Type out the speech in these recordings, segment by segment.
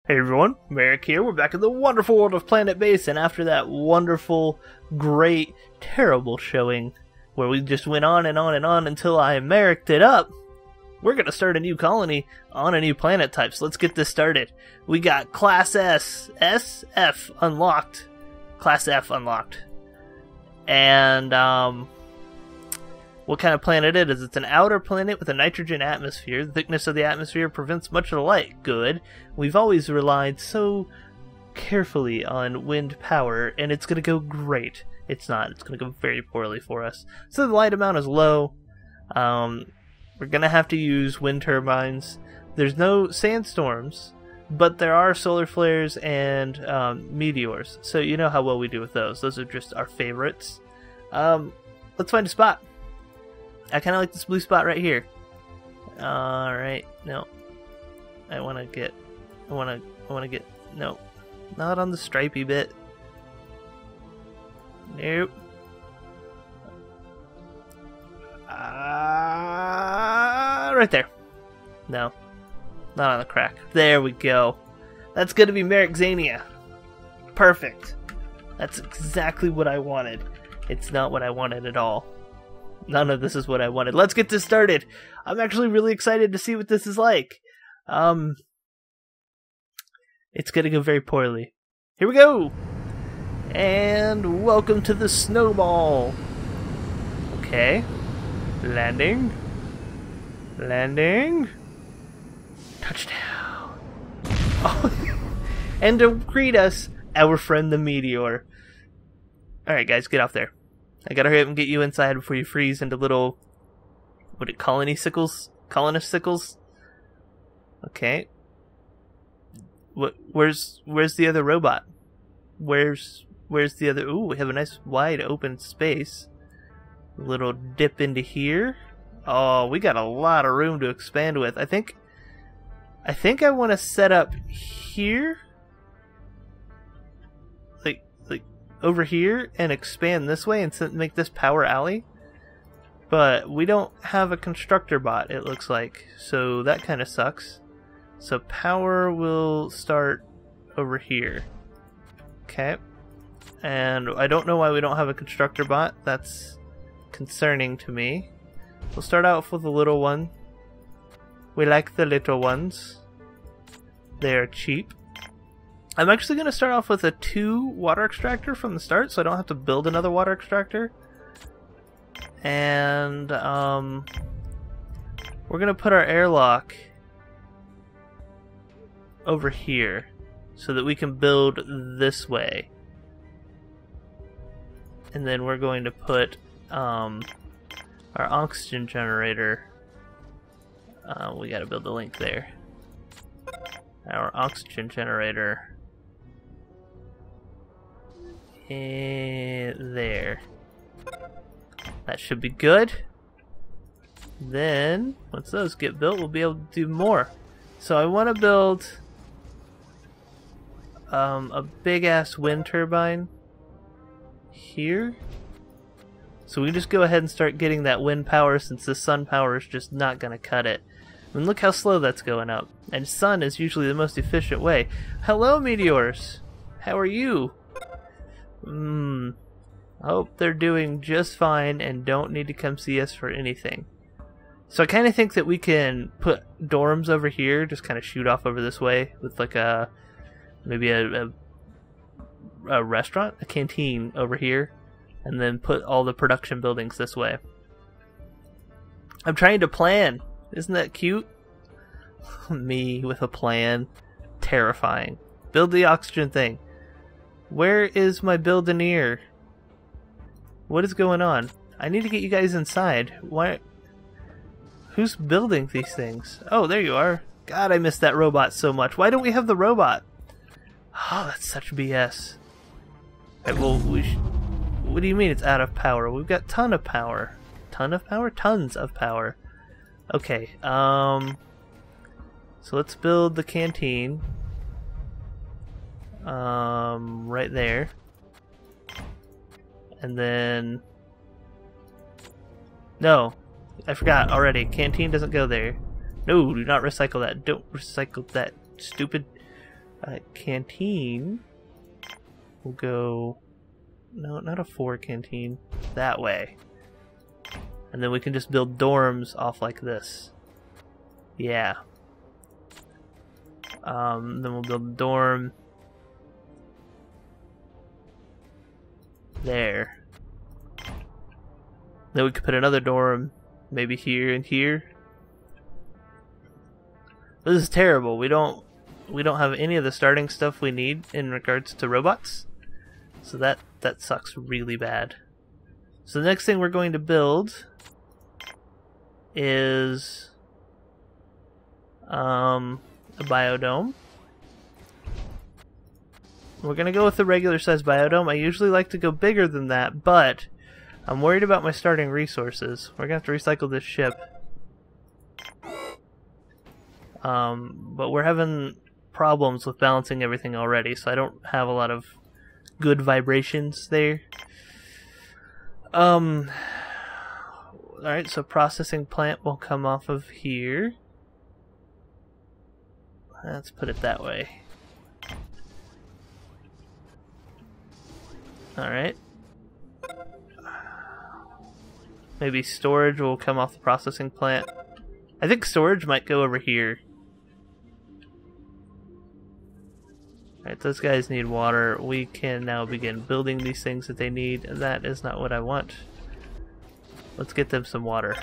Hey everyone, Merric here. We're back in the wonderful world of Planetbase, and after that wonderful, great, terrible showing where we just went on and on and on until I Merric'd it up, we're going to start a new colony on a new planet type. So let's get this started. We got Class SF unlocked. Class F unlocked. And, what kind of planet it is? It's an outer planet with a nitrogen atmosphere. The thickness of the atmosphere prevents much of the light. Good. We've always relied so carefully on wind power, and it's going to go great. It's not. It's going to go very poorly for us. So the light amount is low. We're going to have to use wind turbines. There's no sandstorms, but there are solar flares and meteors. So you know how well we do with those. Those are just our favorites. Let's find a spot. I kind of like this blue spot right here. Alright, no. I want to get, no. Not on the stripey bit. Nope. Right there. No. Not on the crack. There we go. That's going to be Merric. Perfect. That's exactly what I wanted. It's not what I wanted at all. None of this is what I wanted. Let's get this started. I'm actually really excited to see what this is like. It's gonna go very poorly. Here we go! And welcome to the snowball. Okay. Landing. Landing. Touchdown. Oh. And to greet us, our friend the meteor. Alright guys, get off there. I gotta hurry up and get you inside before you freeze into little, colonist sickles? Okay. Where's the other robot? Where's the other? Ooh, we have a nice wide open space. A little dip into here. Oh, we got a lot of room to expand with. I think I want to set up here. Like over here and expand this way and make this power alley. But we don't have a constructor bot, it looks like, so that kind of sucks. So power will start over here. Okay. And I don't know why we don't have a constructor bot. That's concerning to me. We'll start out with a little one. We like the little ones. They're cheap. I'm actually going to start off with a 2 water extractor from the start, so I don't have to build another water extractor. And we're going to put our airlock over here so that we can build this way. And then we're going to put our oxygen generator. We got to build the link there. Our oxygen generator. There. That should be good. Then, once those get built, we'll be able to do more. So I want to build a big-ass wind turbine here. So we just go ahead and start getting that wind power since the sun power is just not going to cut it. I mean, look how slow that's going up. And sun is usually the most efficient way. Hello, meteors! How are you? I hope they're doing just fine and don't need to come see us for anything. So I kind of think that we can put dorms over here, just kind of shoot off over this way with like maybe a restaurant, a canteen over here, and then put all the production buildings this way. I'm trying to plan. Isn't that cute? Me with a plan. Terrifying. Build the oxygen thing. Where is my buildineer? What is going on? I need to get you guys inside. Why? Who's building these things? Oh, there you are. God, I missed that robot so much. Why don't we have the robot? Oh, that's such BS. Right, well, what do you mean it's out of power? We've got ton of power. Ton of power? Tons of power. Okay, so let's build the canteen. Right there. And then... No, I forgot already. Canteen doesn't go there. No, do not recycle that. Don't recycle that. Stupid. Canteen will go... No, not a 4 canteen. That way. And then we can just build dorms off like this. Yeah. Then we'll build a dorm. There. Then we could put another dorm, maybe here and here. This is terrible. We don't have any of the starting stuff we need in regards to robots. So that sucks really bad. So the next thing we're going to build is a biodome. We're gonna go with the regular size biodome. I usually like to go bigger than that, but I'm worried about my starting resources. We're gonna have to recycle this ship. But we're having problems with balancing everything already, so I don't have a lot of good vibrations there. Alright, so processing plant will come off of here. Let's put it that way. Alright. Maybe storage will come off the processing plant. I think storage might go over here. Alright, those guys need water. We can now begin building these things that they need. That is not what I want. Let's get them some water.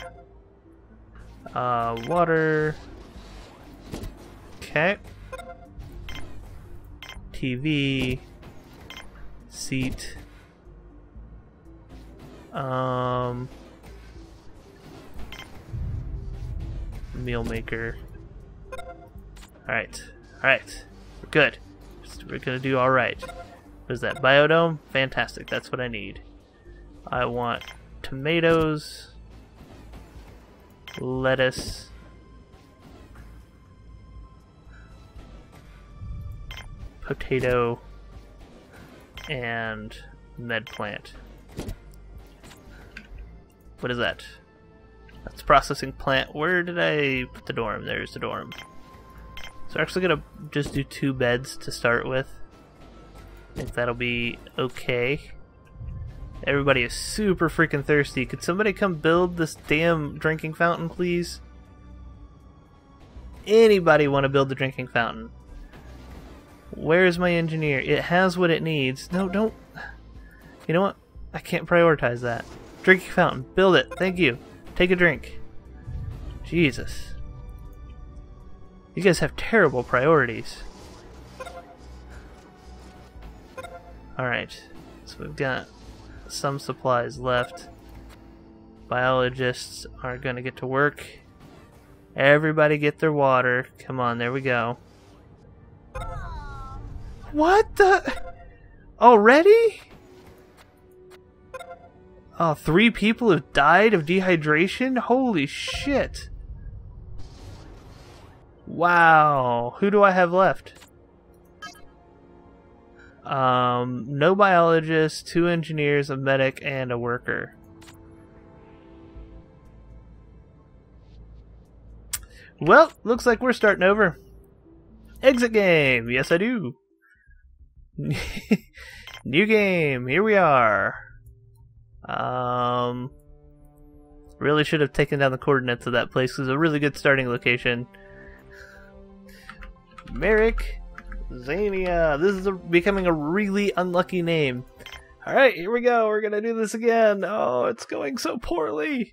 Water. Okay. TV. Seat. Meal maker. Alright. Alright. We're good. We're gonna do alright. What is that? Biodome? Fantastic. That's what I need. I want tomatoes. Lettuce. Potato. And med plant. What is that? That's processing plant. Where did I put the dorm? There's the dorm. So we're actually gonna just do 2 beds to start with. I think that'll be okay. Everybody is super freaking thirsty. Could somebody come build this damn drinking fountain, please? Anybody want to build the drinking fountain? Where's my engineer? It has what it needs. No, don't. You know what? I can't prioritize that. Drinking fountain. Build it. Thank you. Take a drink. Jesus. You guys have terrible priorities. Alright. So we've got some supplies left. Biologists are going to get to work. Everybody get their water. Come on, there we go. What the? Already? Oh, 3 people have died of dehydration? Holy shit. Wow. Who do I have left? No biologists, 2 engineers, a medic, and a worker. Well, looks like we're starting over. Exit game. Yes, I do. New game. Here we are. Really should have taken down the coordinates of that place. It was a really good starting location. Merric, Zania. This is becoming a really unlucky name. Alright, here we go. We're gonna do this again. Oh, it's going so poorly.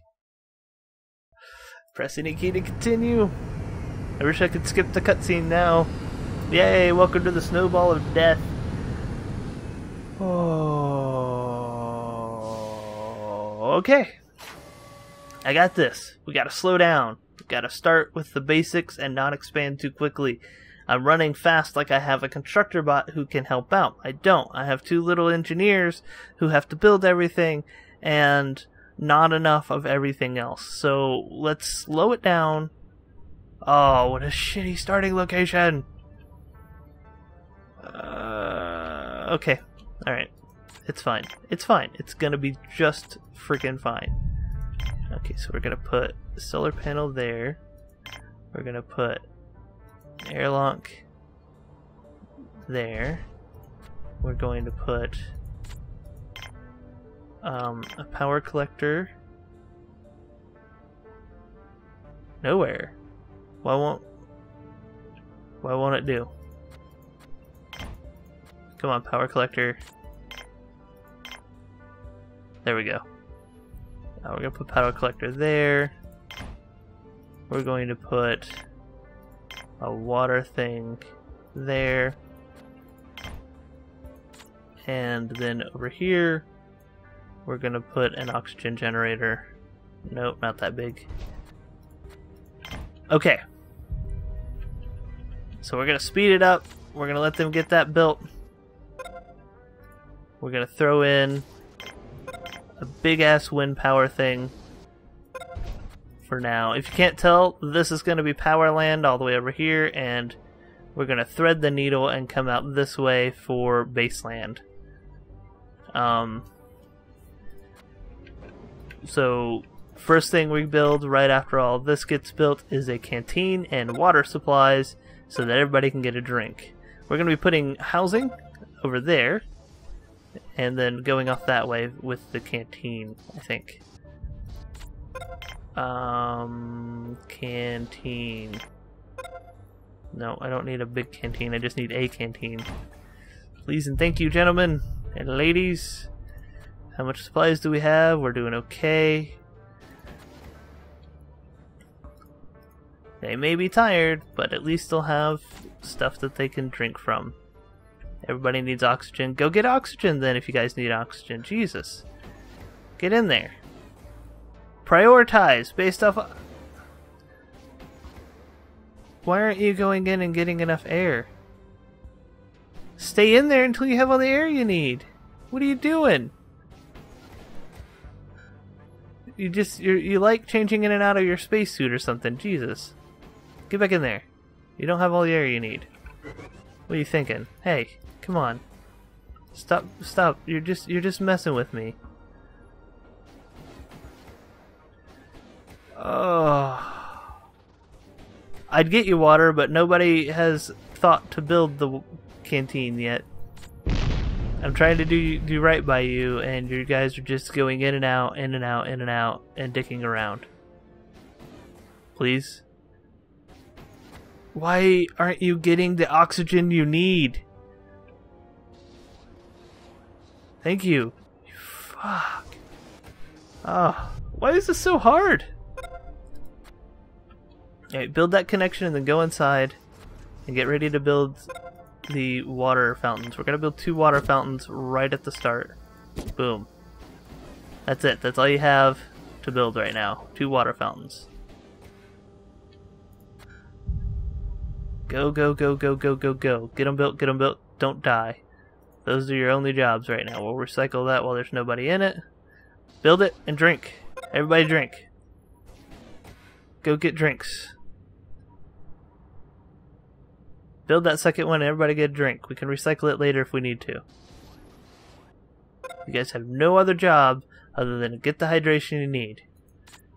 Press any key to continue. I wish I could skip the cutscene now. Yay, welcome to the snowball of death. Oh, okay. I got this. We gotta slow down. We gotta start with the basics and not expand too quickly. I'm running fast like I have a constructor bot who can help out. I don't. I have 2 little engineers who have to build everything and not enough of everything else. So let's slow it down. Oh, what a shitty starting location. Okay. Alright. It's fine. It's fine. It's gonna be just freaking fine. Okay, so we're gonna put the solar panel there. We're gonna put airlock there. We're going to put a power collector nowhere. Why won't it do? Come on, power collector. There we go. Now we're gonna put power collector there. We're going to put a water thing there. And then over here, we're gonna put an oxygen generator. Nope, not that big. Okay. So we're gonna speed it up. We're gonna let them get that built. We're gonna throw in a big ass wind power thing for now. If you can't tell, this is gonna be power land all the way over here, and we're gonna thread the needle and come out this way for baseland. So first thing we build right after all this gets built is a canteen and water supplies so that everybody can get a drink. We're going to be putting housing over there and then going off that way with the canteen, I think. Canteen. No, I don't need a big canteen, I just need a canteen. Please and thank you, gentlemen and ladies. How much supplies do we have? We're doing okay. They may be tired, but at least they'll have stuff that they can drink from. Everybody needs oxygen. Go get oxygen then if you guys need oxygen. Jesus. Get in there. Prioritize based off... Why aren't you going in and getting enough air? Stay in there until you have all the air you need. What are you doing? You like changing in and out of your spacesuit or something. Jesus. Get back in there. You don't have all the air you need. What are you thinking? Hey, come on. Stop. You're just messing with me. Oh. I'd get you water, but nobody has thought to build the canteen yet. I'm trying to do right by you, and you guys are just going in and out, in and out, in and out, and dicking around. Please? Why aren't you getting the oxygen you need? Thank you. Fuck. Oh, why is this so hard? Alright, build that connection and then go inside and get ready to build the water fountains. We're gonna build 2 water fountains right at the start. Boom. That's it. That's all you have to build right now. 2 water fountains. Go, go, go, go, go, go, go. Get them built, get them built. Don't die. Those are your only jobs right now. We'll recycle that while there's nobody in it. Build it and drink. Everybody drink. Go get drinks. Build that second one and everybody get a drink. We can recycle it later if we need to. You guys have no other job other than to get the hydration you need.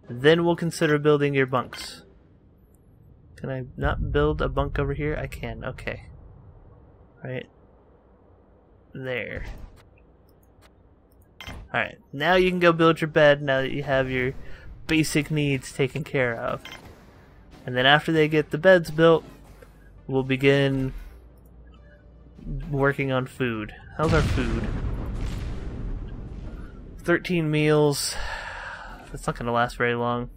Then we'll consider building your bunks. Can I not build a bunk over here? I can, okay. Right there. Alright, now you can go build your bed now that you have your basic needs taken care of. And then after they get the beds built, we'll begin working on food. How's our food? 13 meals. That's not going to last very long.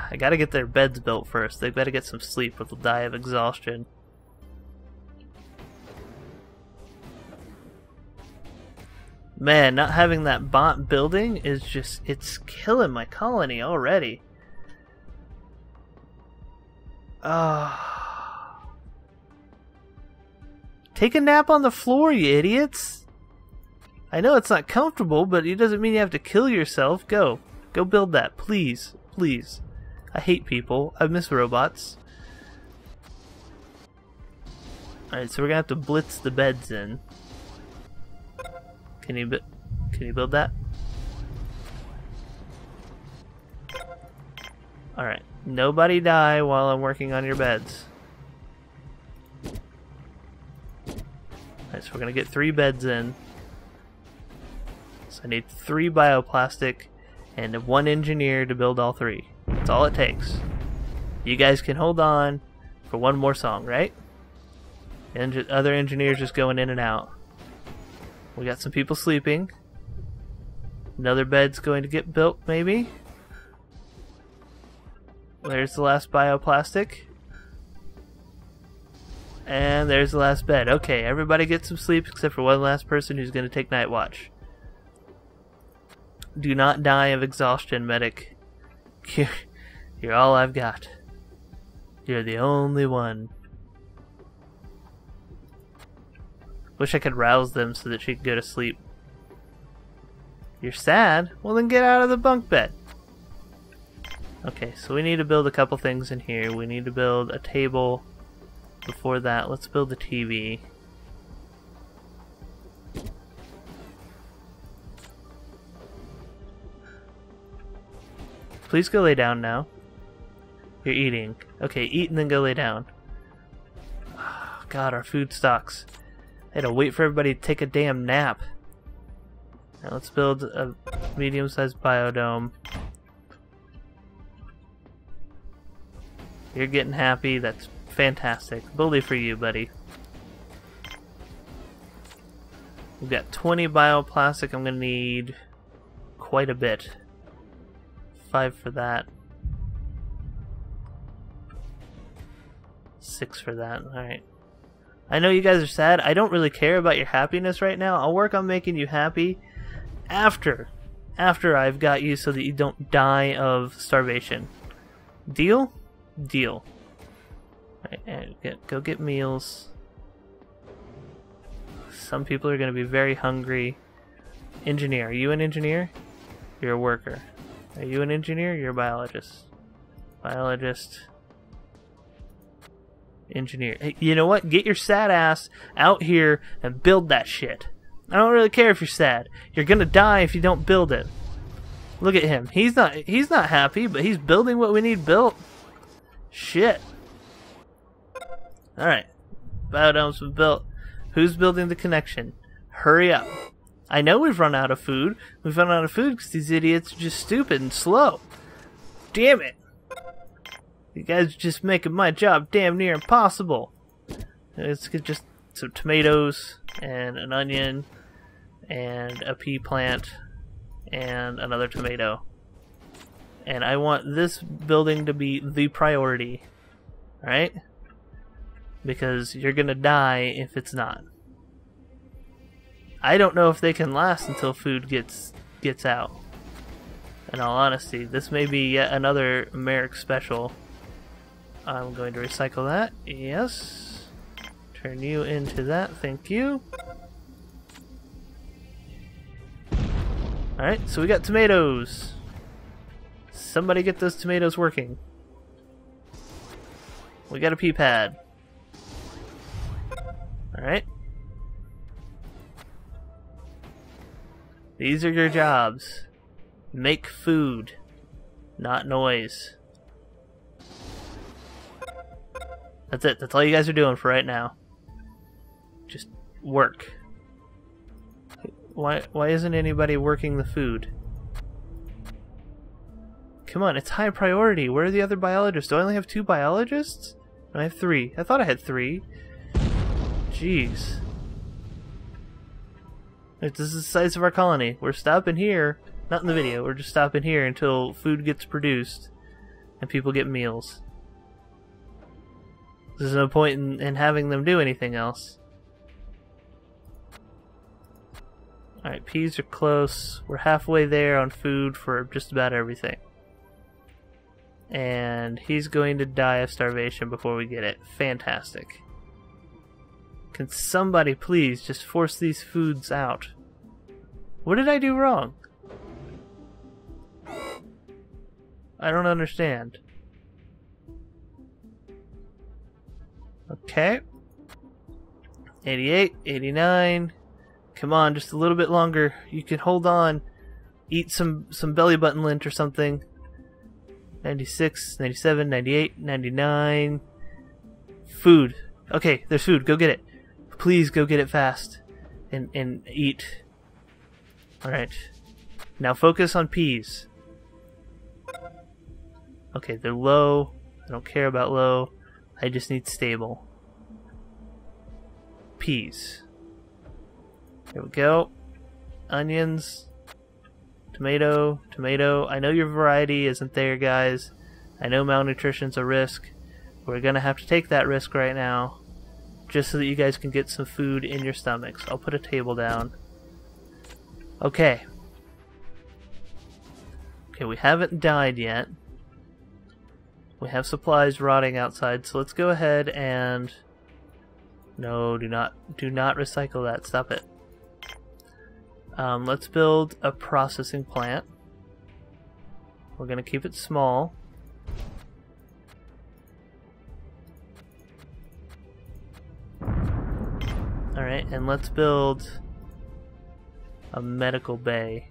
I gotta get their beds built first. They've got to get some sleep or they'll die of exhaustion. Man, not having that bot building is just, it's killing my colony already. Take a nap on the floor, you idiots. I know it's not comfortable, but it doesn't mean you have to kill yourself. Go build that, please, please. I hate people. I miss robots. Alright, so we're gonna have to blitz the beds in. Can you build that? Alright. Nobody die while I'm working on your beds. Alright, so we're gonna get 3 beds in. So I need 3 bioplastic and 1 engineer to build all 3. That's all it takes. You guys can hold on for 1 more song, right? And other engineers just going in and out. We got some people sleeping. Another bed's going to get built, maybe. There's the last bioplastic. And there's the last bed. Okay, everybody get some sleep except for one last person who's going to take night watch. Do not die of exhaustion, medic. You're all I've got. You're the only one. Wish I could rouse them so that she could go to sleep. You're sad? Well then get out of the bunk bed. Okay, so we need to build a couple things in here. We need to build a table. Before that, let's build a TV. Please go lay down now. You're eating. Okay, eat and then go lay down. Oh, God, our food stocks. I had to wait for everybody to take a damn nap. Now let's build a medium-sized biodome. You're getting happy. That's fantastic. Bully for you, buddy. We've got 20 bioplastic. I'm going to need quite a bit. 5 for that. 6 for that. Alright. I know you guys are sad. I don't really care about your happiness right now. I'll work on making you happy after I've got you so that you don't die of starvation. Deal? Deal. Alright, go get meals. Some people are going to be very hungry. Engineer. Are you an engineer? You're a worker. Are you an engineer? You're a biologist. Biologist. Engineer. Hey, you know what? Get your sad ass out here and build that shit. I don't really care if you're sad. You're gonna die if you don't build it. Look at him. He's not happy, but he's building what we need built. Shit. Alright. Biodome's been built. Who's building the connection? Hurry up. I know we've run out of food. We've run out of food because these idiots are just stupid and slow. Damn it. You guys are just making my job damn near impossible. Let's get just some tomatoes and an onion and a pea plant and another tomato. And I want this building to be the priority. Alright? Because you're gonna die if it's not. I don't know if they can last until food gets out. In all honesty, this may be yet another Merric special. I'm going to recycle that. Yes. Turn you into that. Thank you. Alright, so we got tomatoes. Somebody get those tomatoes working. We got a pea pad. Alright. These are your jobs. Make food, not noise. That's it. That's all you guys are doing for right now. Just work. Why isn't anybody working the food? Come on, it's high priority. Where are the other biologists? Do I only have 2 biologists? No, I have 3. I thought I had 3. Jeez. This is the size of our colony. We're stopping here. Not in the video. We're just stopping here until food gets produced and people get meals. There's no point in having them do anything else. Alright, peas are close. We're halfway there on food for just about everything. And he's going to die of starvation before we get it. Fantastic. Can somebody please just force these foods out? What did I do wrong? I don't understand. Okay. 88, 89. Come on, just a little bit longer. You can hold on. Eat some belly button lint or something. 96, 97, 98, 99. Food. Okay, there's food. Go get it. please go get it fast and eat. Alright. Now focus on peas. Okay, they're low. I don't care about low. I just need stable. Peas. There we go. Onions. Tomato. Tomato. I know your variety isn't there, guys. I know malnutrition's a risk. We're gonna have to take that risk right now, just so that you guys can get some food in your stomachs. I'll put a table down. Okay. Okay, we haven't died yet. We have supplies rotting outside, so let's go ahead and... No, do not recycle that. Stop it. Let's build a processing plant. We're gonna keep it small. Alright, and let's build a medical bay.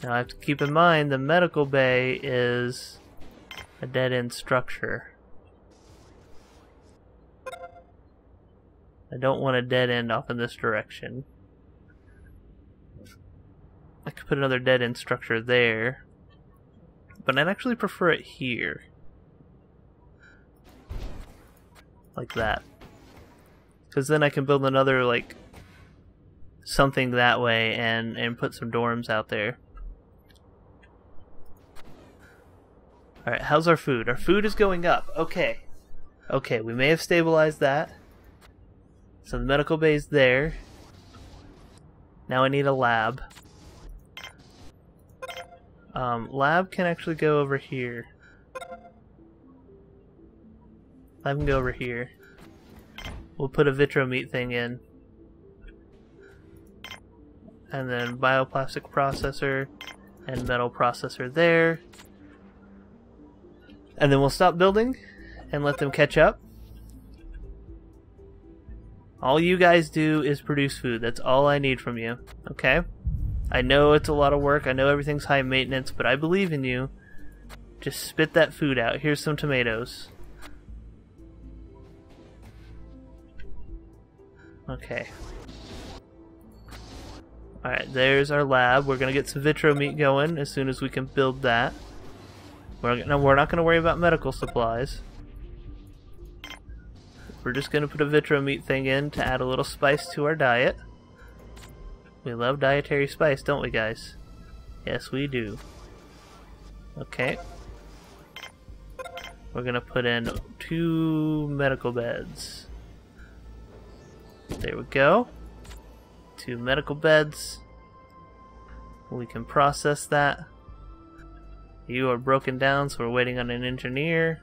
Now I have to keep in mind the medical bay is a dead-end structure. I don't want a dead end off in this direction. I could put another dead-end structure there, but I'd actually prefer it here. Like that. Because then I can build another, like, something that way and put some dorms out there. Alright, how's our food? Our food is going up. Okay. Okay, we may have stabilized that. So the medical bay's there. Now I need a lab. Lab can actually go over here. Lab can go over here. We'll put a vitro meat thing in. And then bioplastic processor and metal processor there. And then we'll stop building and let them catch up. All you guys do is produce food. That's all I need from you. Okay? I know it's a lot of work. I know everything's high maintenance, but I believe in you. Just spit that food out. Here's some tomatoes. Okay. Alright, there's our lab. We're gonna get some vitro meat going as soon as we can build that. We're not gonna worry about medical supplies. We're just gonna put a vitro meat thing in to add a little spice to our diet. We love dietary spice, don't we, guys? Yes, we do. Okay. We're gonna put in 2 medical beds. There we go. 2 medical beds. We can process that. You are broken down, so we're waiting on an engineer.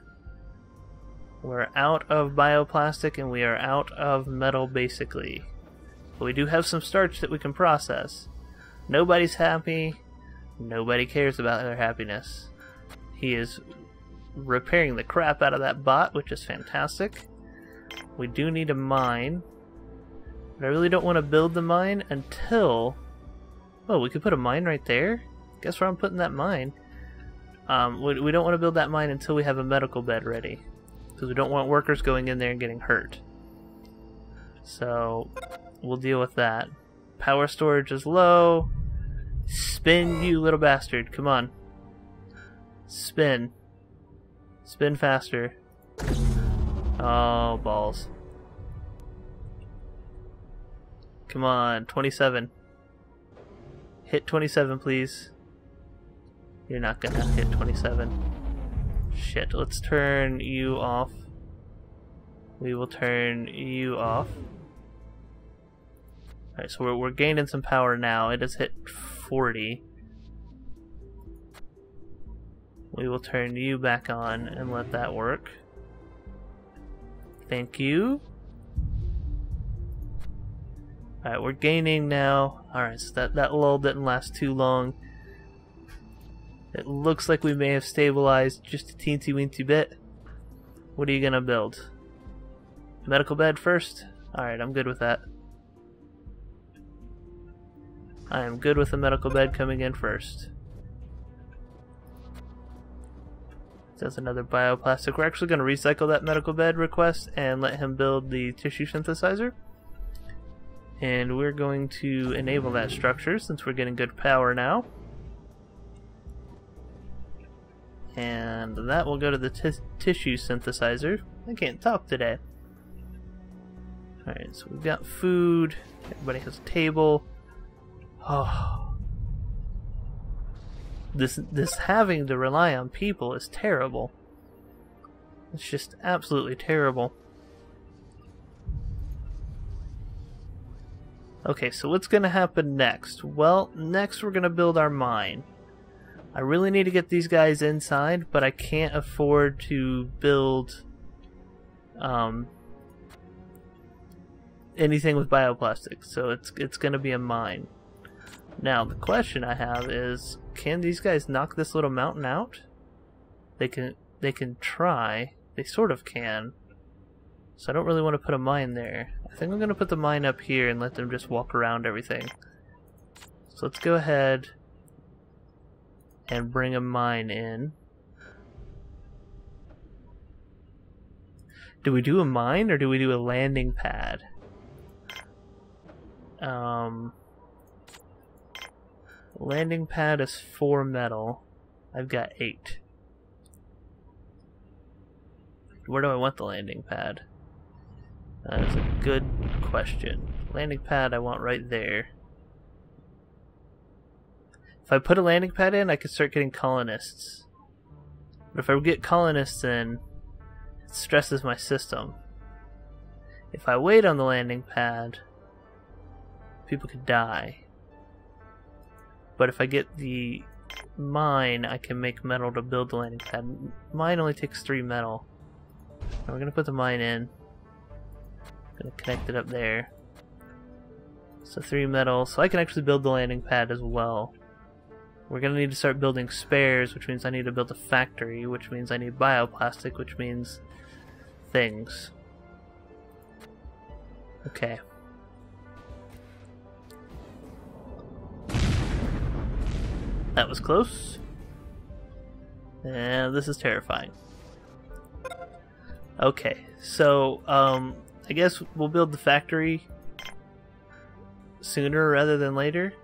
We're out of bioplastic and we are out of metal, basically. But we do have some starch that we can process. Nobody's happy. Nobody cares about their happiness. He is repairing the crap out of that bot, which is fantastic. We do need a mine. But I really don't want to build the mine until... Oh, we could put a mine right there? Guess where I'm putting that mine? We don't want to build that mine until we have a medical bed ready. Because we don't want workers going in there and getting hurt. So, we'll deal with that. Power storage is low. Spin, you little bastard. Come on. Spin. Spin faster. Oh, balls. Come on, 27. Hit 27, please. You're not gonna hit 27. Shit, let's turn you off. We will turn you off. Alright, so we're gaining some power now. It has hit 40. We will turn you back on and let that work. Thank you. Alright, we're gaining now. Alright, so that lull didn't last too long. It looks like we may have stabilized just a teensy weensy bit. What are you gonna build? Medical bed first? Alright, I'm good with that. I am good with the medical bed coming in first. That's another bioplastic. We're actually going to recycle that medical bed request and let him build the tissue synthesizer. And we're going to enable that structure since we're getting good power now. And that will go to the tissue synthesizer. I can't talk today. Alright, so we've got food. Everybody has a table. Oh. This having to rely on people is terrible. It's just absolutely terrible. Okay, so what's going to happen next? Well, next we're going to build our mine. I really need to get these guys inside, but I can't afford to build anything with bioplastics, so it's going to be a mine. Now, the question I have is, can these guys knock this little mountain out? They can try. They sort of can. So I don't really want to put a mine there. I think I'm going to put the mine up here and let them just walk around everything. So let's go ahead and bring a mine in. Do we do a mine or do we do a landing pad? Landing pad is 4 metal. I've got 8. Where do I want the landing pad? That is a good question. Landing pad I want right there. If I put a landing pad in, I could start getting colonists. But if I get colonists in, it stresses my system. If I wait on the landing pad, people could die. But if I get the mine, I can make metal to build the landing pad. Mine only takes 3 metal. And we're going to put the mine in. Going to connect it up there. So 3 metal. So I can actually build the landing pad as well. We're going to need to start building spares, which means I need to build a factory, which means I need bioplastic, which means things. Okay. That was close. And this is terrifying. Okay, so I guess we'll build the factory sooner rather than later.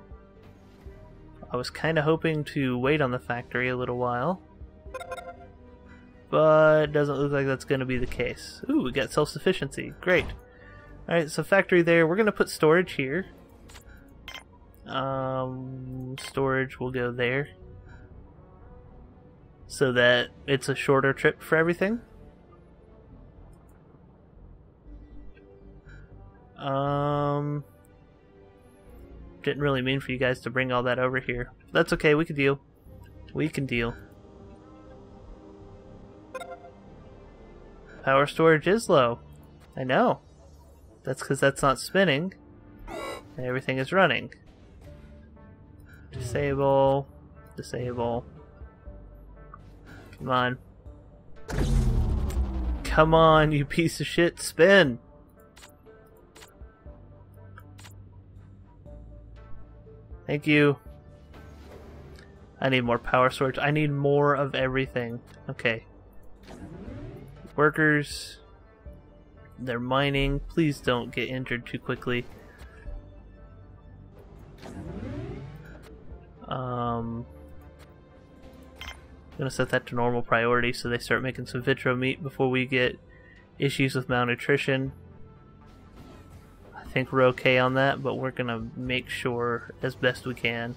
I was kind of hoping to wait on the factory a little while, but it doesn't look like that's going to be the case. Ooh, we got self-sufficiency. Great. Alright, so factory there. We're going to put storage here. Storage will go there so that it's a shorter trip for everything. Didn't really mean for you guys to bring all that over here. That's okay, we can deal. We can deal. Power storage is low. I know. That's because that's not spinning and everything is running. Disable. Disable. Come on. Come on, you piece of shit. Spin! Thank you. I need more power storage. I need more of everything. Okay. Workers. They're mining. Please don't get injured too quickly. I'm gonna set that to normal priority so they start making some vitro meat before we get issues with malnutrition. I think we're okay on that, but we're gonna make sure as best we can.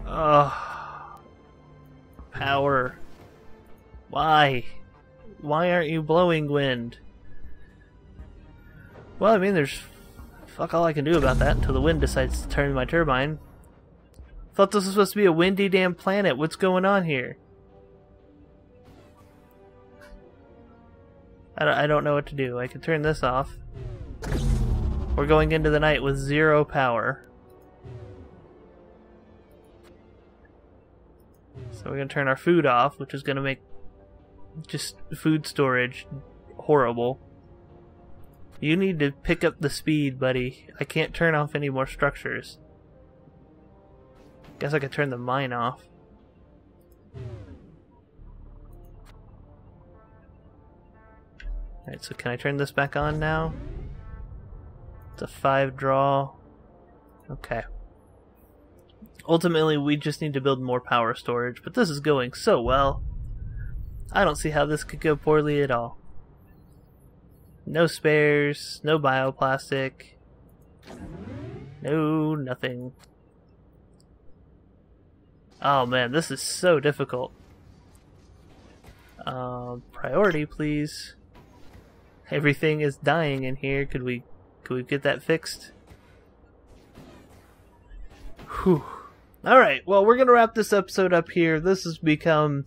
Oh, power. Why? Why aren't you blowing wind? Well, I mean, there's fuck all I can do about that until the wind decides to turn my turbine. Thought this was supposed to be a windy damn planet. What's going on here? I don't know what to do. I can turn this off. We're going into the night with 0 power. So we're going to turn our food off, which is going to make just food storage horrible. You need to pick up the speed, buddy. I can't turn off any more structures. Guess I could turn the mine off. Alright, so can I turn this back on now? It's a 5 draw. Okay. Ultimately, we just need to build more power storage, but this is going so well. I don't see how this could go poorly at all. No spares, no bioplastic, no nothing. Oh man, this is so difficult. Priority, please. Everything is dying in here. Could we get that fixed? Whew. Alright, well, we're gonna wrap this episode up here. This has become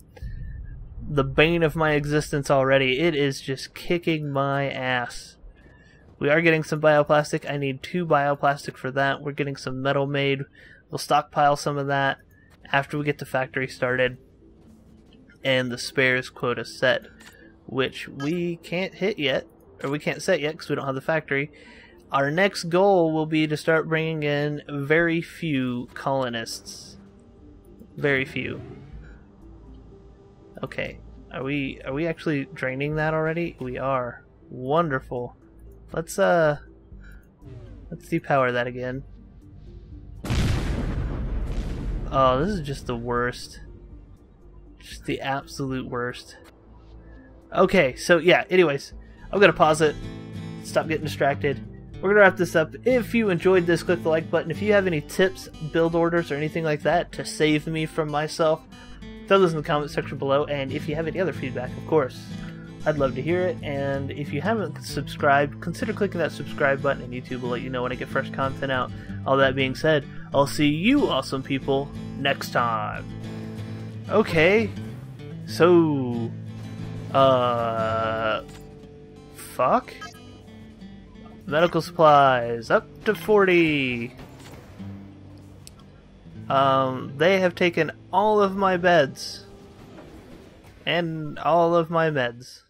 the bane of my existence already. It is just kicking my ass. We are getting some bioplastic. I need 2 bioplastic for that. We're getting some metal made. We'll stockpile some of that after we get the factory started and the spares quota set, which we can't hit yet, or we can't set yet because we don't have the factory. Our next goal will be to start bringing in very few colonists. Very few. Okay, are we actually draining that already? We are. Wonderful. Let's depower that again. Oh, this is just the worst. Just the absolute worst. Okay, so yeah, anyways, I'm gonna pause it. Stop getting distracted. We're gonna wrap this up. If you enjoyed this, click the like button. If you have any tips, build orders, or anything like that to save me from myself, throw those in the comment section below. And if you have any other feedback, of course, I'd love to hear it. And if you haven't subscribed, consider clicking that subscribe button, and YouTube will let you know when I get fresh content out. All that being said, I'll see you awesome people next time. Okay, so fuck. Medical supplies up to 40. They have taken all of my beds and all of my meds.